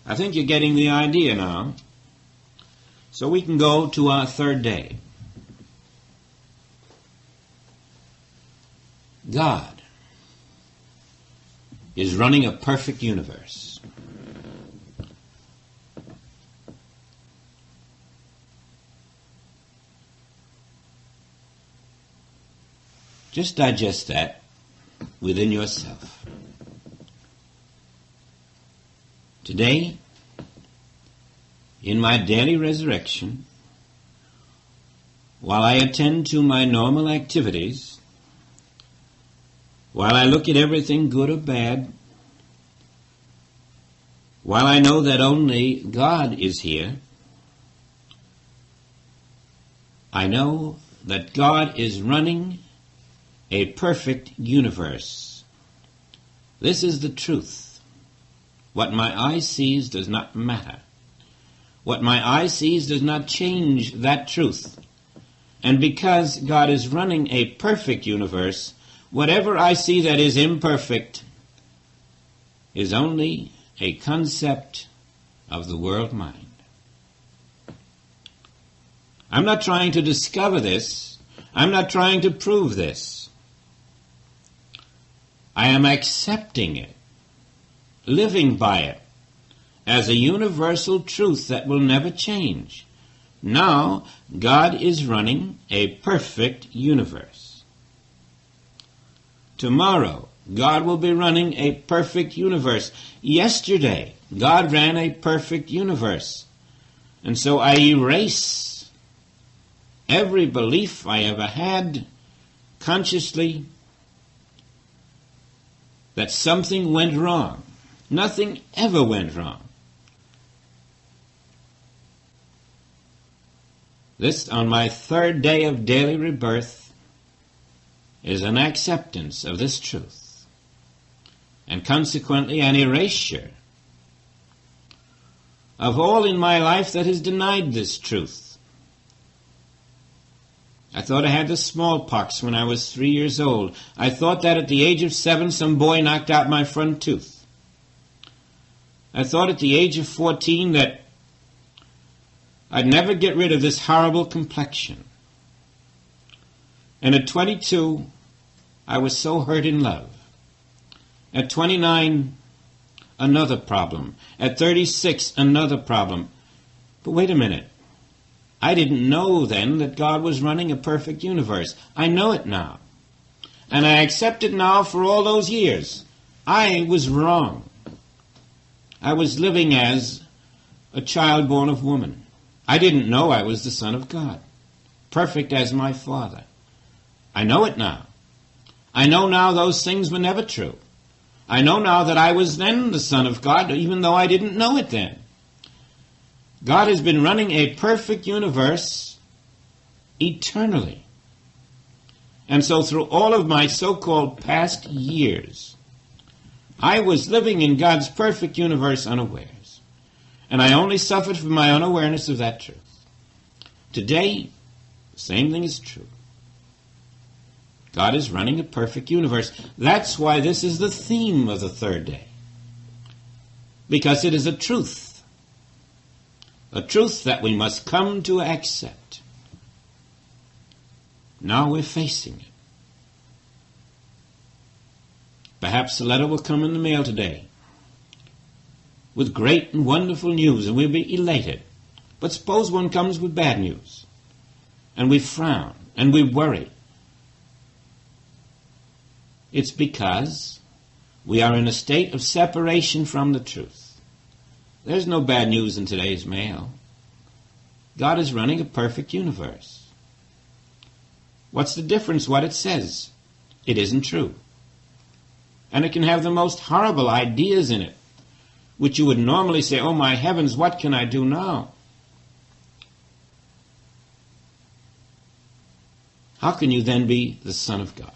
I think you're getting the idea now. So we can go to our third day. God is running a perfect universe. Just digest that within yourself. Today, in my daily resurrection, while I attend to my normal activities, while I look at everything good or bad, while I know that only God is here, I know that God is running a perfect universe. This is the truth. What my eye sees does not matter. What my eye sees does not change that truth. And because God is running a perfect universe, whatever I see that is imperfect is only a concept of the world mind. I'm not trying to discover this. I'm not trying to prove this. I am accepting it, living by it, as a universal truth that will never change. Now, God is running a perfect universe. Tomorrow, God will be running a perfect universe. Yesterday, God ran a perfect universe. And so I erase every belief I ever had consciously that something went wrong. Nothing ever went wrong. This, on my third day of daily rebirth, is an acceptance of this truth, and consequently an erasure of all in my life that has denied this truth. I thought I had the smallpox when I was 3 years old. I thought that at the age of 7 some boy knocked out my front tooth. I thought at the age of 14 that I'd never get rid of this horrible complexion. And at 22, I was so hurt in love. At 29, another problem. At 36, another problem. But wait a minute. I didn't know then that God was running a perfect universe. I know it now. And I accept it now for all those years. I was wrong. I was living as a child born of woman. I didn't know I was the Son of God, perfect as my Father. I know it now. I know now those things were never true. I know now that I was then the Son of God, even though I didn't know it then. God has been running a perfect universe eternally. And so through all of my so-called past years, I was living in God's perfect universe unawares. And I only suffered from my unawareness of that truth. Today, the same thing is true. God is running a perfect universe. That's why this is the theme of the third day. Because it is a truth that we must come to accept. Now we're facing it. Perhaps a letter will come in the mail today with great and wonderful news, and we'll be elated. But suppose one comes with bad news, and we frown, and we worry. It's because we are in a state of separation from the truth. There's no bad news in today's mail. God is running a perfect universe. What's the difference what it says? It isn't true. And it can have the most horrible ideas in it, which you would normally say, oh my heavens, what can I do now? How can you then be the Son of God?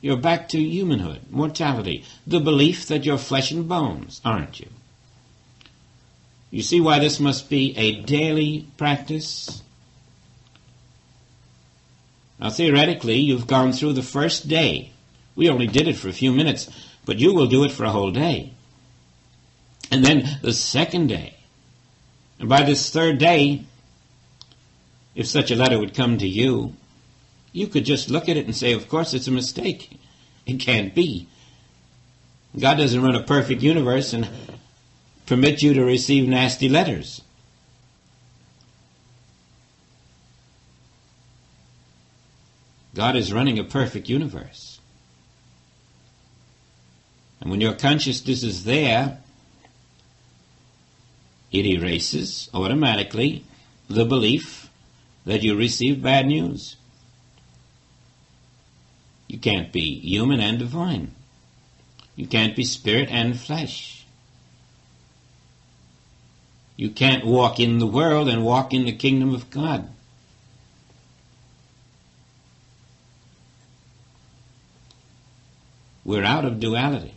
You're back to humanhood, mortality, the belief that you're flesh and bones, aren't you? You see why this must be a daily practice? Now, theoretically, you've gone through the first day. We only did it for a few minutes, but you will do it for a whole day. And then the second day. And by this third day, if such a letter would come to you, you could just look at it and say, of course it's a mistake. It can't be. God doesn't run a perfect universe and permit you to receive nasty letters. God is running a perfect universe. And when your consciousness is there, it erases automatically the belief that you received bad news. You can't be human and divine. You can't be spirit and flesh. You can't walk in the world and walk in the kingdom of God. We're out of duality.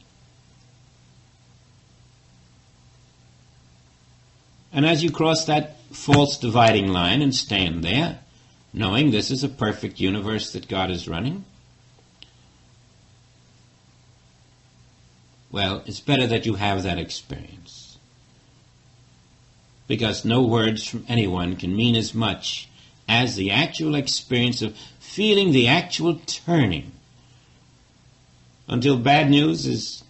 And as you cross that false dividing line and stand there, knowing this is a perfect universe that God is running, well, it's better that you have that experience. Because no words from anyone can mean as much as the actual experience of feeling the actual turning. Until bad news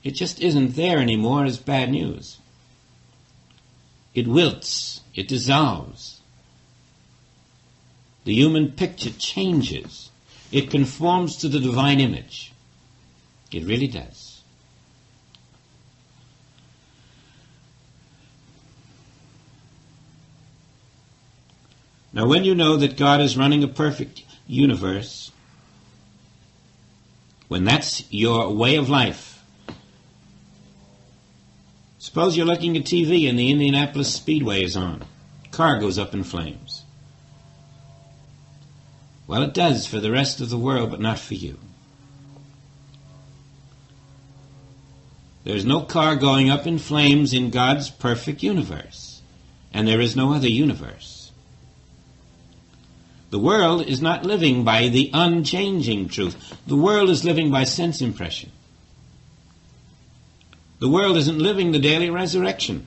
it just isn't there anymore as bad news. It wilts, it dissolves. The human picture changes. It conforms to the divine image. It really does. Now, when you know that God is running a perfect universe, when that's your way of life, suppose you're looking at TV and the Indianapolis Speedway is on. Car goes up in flames. Well, it does for the rest of the world, but not for you. There's no car going up in flames in God's perfect universe, and there is no other universe. The world is not living by the unchanging truth. The world is living by sense impression. The world isn't living the daily resurrection.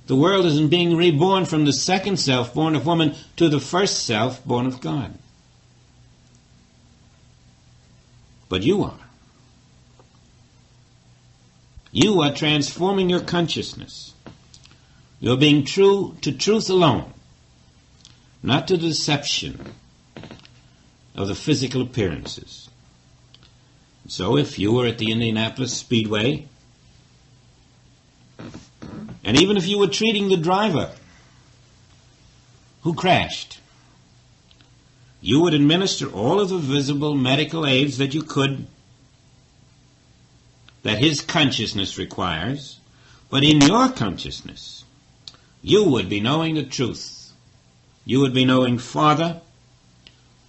The world isn't being reborn from the second self, born of woman, to the first self, born of God. But you are. You are transforming your consciousness. You're being true to truth alone, not to the deception of the physical appearances. So if you were at the Indianapolis Speedway, and even if you were treating the driver who crashed, you would administer all of the visible medical aids that you could, that his consciousness requires, but in your consciousness, you would be knowing the truth. You would be knowing, Father,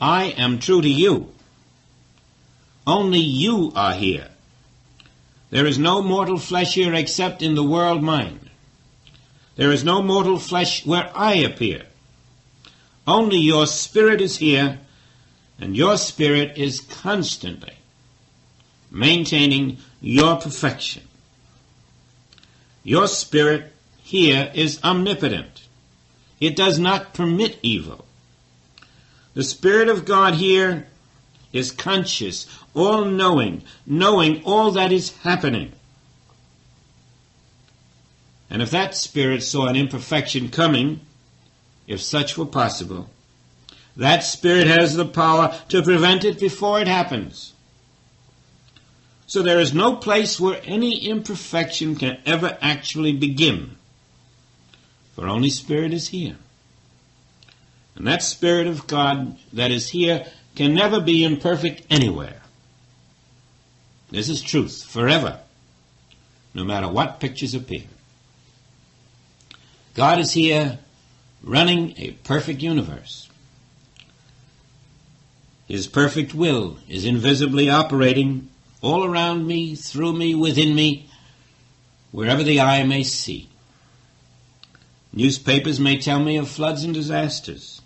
I am true to you. Only you are here. There is no mortal flesh here except in the world mind. There is no mortal flesh where I appear. Only your spirit is here, and your spirit is constantly maintaining your perfection. Your spirit here is omnipotent. It does not permit evil. The Spirit of God here is conscious, all-knowing, knowing all that is happening. And if that Spirit saw an imperfection coming, if such were possible, that Spirit has the power to prevent it before it happens. So there is no place where any imperfection can ever actually begin, for only Spirit is here. And that Spirit of God that is here can never be imperfect anywhere. This is truth forever, no matter what pictures appear. God is here running a perfect universe. His perfect will is invisibly operating all around me, through me, within me, wherever the eye may see. Newspapers may tell me of floods and disasters.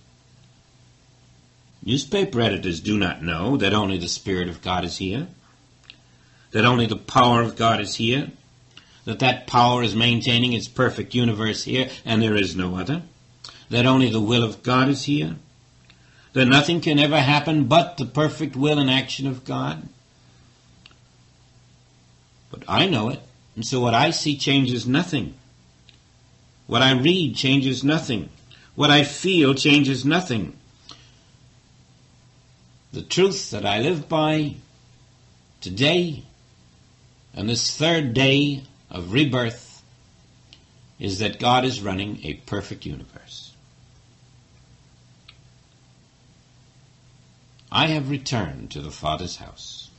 Newspaper editors do not know that only the Spirit of God is here. that only the power of God is here, that power is maintaining its perfect universe here, and there is no other, that only the will of God is here, that nothing can ever happen but the perfect will and action of God. But I know it, and so what I see changes nothing. What I read changes nothing. What I feel changes nothing. The truth that I live by today, and this third day of rebirth, is that God is running a perfect universe. I have returned to the Father's house.